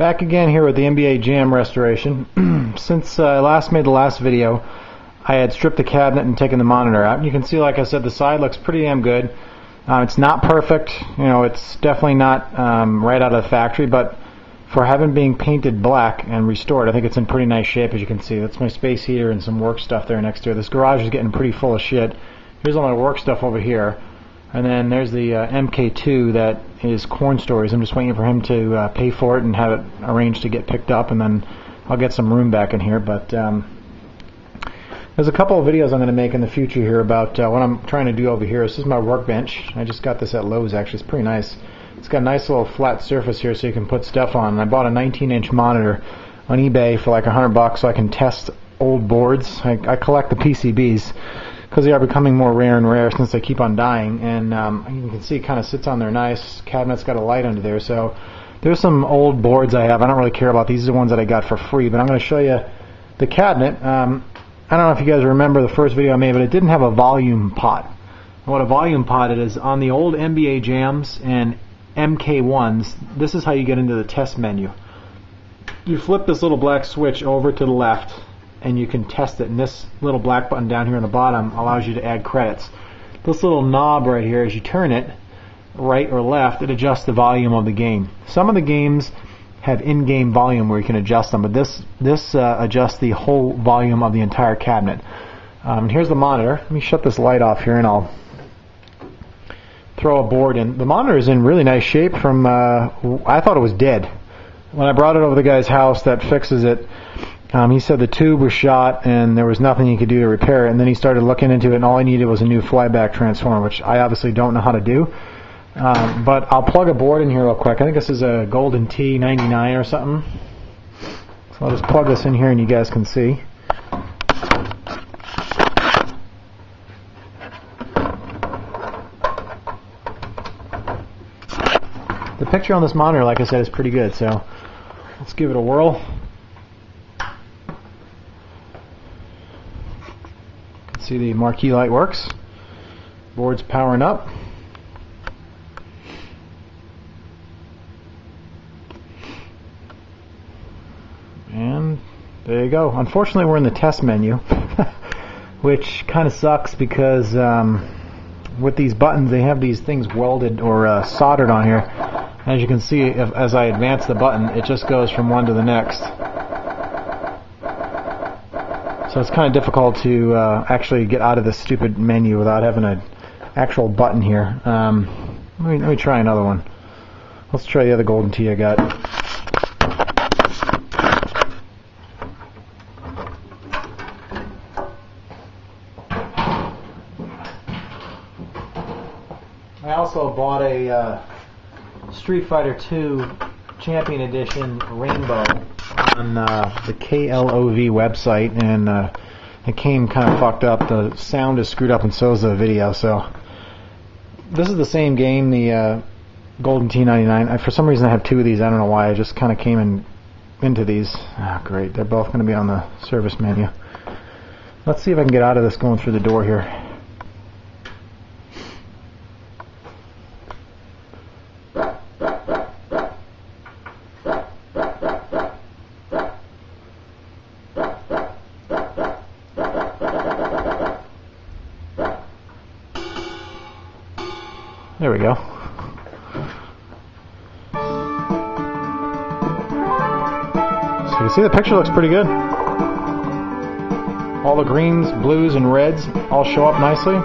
Back again here with the NBA Jam restoration. Since I last made the last video, I had stripped the cabinet and taken the monitor out. You can see, like I said, the side looks pretty damn good. It's not perfect, it's definitely not right out of the factory, but for having being painted black and restored, I think it's in pretty nice shape. As you can see, that's my space heater and some work stuff there next to it. This garage is getting pretty full of shit. Here's all my work stuff over here. And then there's the MK2 that is Corn Stories. I'm just waiting for him to pay for it and have it arranged to get picked up, and then I'll get some room back in here. But there's a couple of videos I'm going to make in the future here about what I'm trying to do over here. This is my workbench. I just got this at Lowe's, actually. It's pretty nice. It's got a nice little flat surface here so you can put stuff on. And I bought a 19-inch monitor on eBay for like $100 so I can test old boards. I collect the PCBs, because they are becoming more rare and rare since they keep on dying. And you can see it kind of sits on there nice. Cabinet's got a light under there. So there's some old boards I have. I don't really care about these. Are the ones that I got for free. But I'm going to show you the cabinet. I don't know if you guys remember the first video I made, but it didn't have a volume pot. And what a volume pot is, on the old NBA Jams and MK1s, this is how you get into the test menu. You flip this little black switch over to the left, and you can test it, and this little black button down here on the bottom allows you to add credits. This little knob right here, as you turn it right or left, it adjusts the volume of the game. Some of the games have in-game volume where you can adjust them, but this adjusts the whole volume of the entire cabinet. Here's the monitor. Let me shut this light off here and I'll throw a board in. The monitor is in really nice shape. From I thought it was dead. When I brought it over to the guy's house that fixes it, he said the tube was shot and there was nothing he could do to repair it. And then he started looking into it, and all I needed was a new flyback transformer, which I obviously don't know how to do. But I'll plug a board in here real quick. I think this is a Golden T99 or something. So I'll just plug this in here and you guys can see. The picture on this monitor, like I said, is pretty good. So let's give it a whirl. See, the marquee light works. Board's powering up. And there you go. Unfortunately, we're in the test menu, which kind of sucks because with these buttons, they have these things welded or soldered on here. As you can see, as I advance the button, it just goes from one to the next. So it's kind of difficult to actually get out of this stupid menu without having an actual button here. Let me try another one. Let's try the other Golden Tee I got. I also bought a Street Fighter II Champion Edition Rainbow on the KLOV website, and it came kind of fucked up. The sound is screwed up and so is the video. So this is the same game, the Golden T99. For some reason I have two of these. I don't know why. I just kind of came into these. Great. They're both going to be on the service menu. Let's see if I can get out of this going through the door here. There we go. So you can see the picture looks pretty good. All the greens, blues, and reds all show up nicely.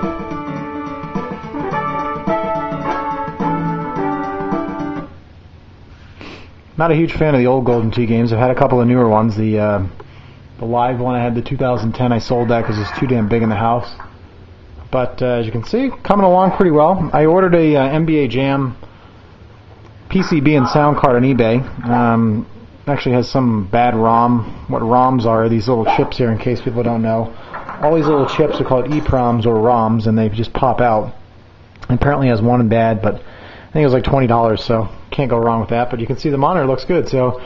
Not a huge fan of the old Golden Tee games. I've had a couple of newer ones. The live one I had, the 2010, I sold that because it's too damn big in the house. But as you can see, coming along pretty well. I ordered a NBA Jam PCB and sound card on eBay. Actually has some bad ROM. What ROMs are these little chips here, in case people don't know. All these little chips are called EPROMs or ROMs, and they just pop out. And apparently has one bad, but I think it was like $20, so can't go wrong with that. But you can see the monitor looks good. So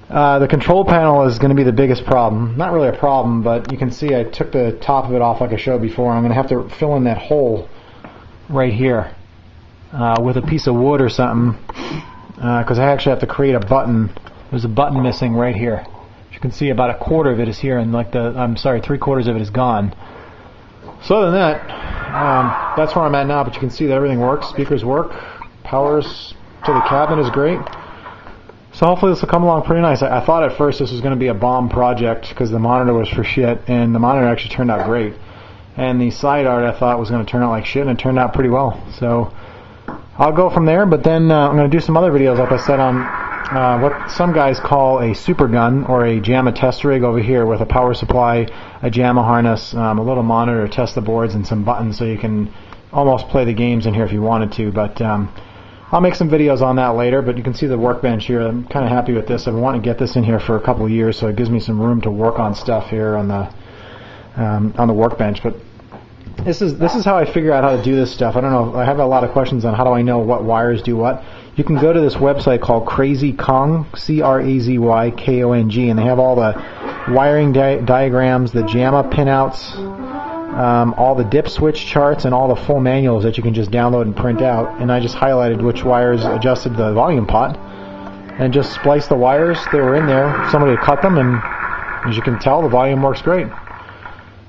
the control panel is going to be the biggest problem. Not really a problem, but you can see I took the top of it off like I showed before. I'm going to have to fill in that hole right here with a piece of wood or something, because I actually have to create a button There's a button missing right here. As you can see, about a quarter of it is here, and like three-quarters of it is gone. So other than that, that's where I'm at now, but you can see that everything works. Speakers work. Powers to the cabinet is great. So hopefully this will come along pretty nice. I thought at first this was going to be a bomb project because the monitor was for shit, and the monitor actually turned out great. And the side art I thought was going to turn out like shit, and it turned out pretty well. So I'll go from there, but then I'm going to do some other videos, like I said, on what some guys call a super gun or a JAMA test rig over here with a power supply, a JAMA harness, a little monitor to test the boards, and some buttons so you can almost play the games in here if you wanted to. But I'll make some videos on that later, but you can see the workbench here. I'm kind of happy with this. I've been wanting to get this in here for a couple of years, so it gives me some room to work on stuff here on the workbench. But this is how I figure out how to do this stuff. I don't know. I have a lot of questions on how do I know what wires do what. You can go to this website called Crazy Kong, CrazyKong, and they have all the wiring diagrams, the JAMA pinouts, all the dip switch charts, and all the full manuals that you can just download and print out. And I just highlighted which wires adjusted the volume pot and just spliced the wires that were in there. Somebody cut them, and as you can tell, the volume works great.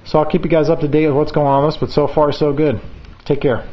So I'll keep you guys up to date with what's going on with this, but so far so good. Take care.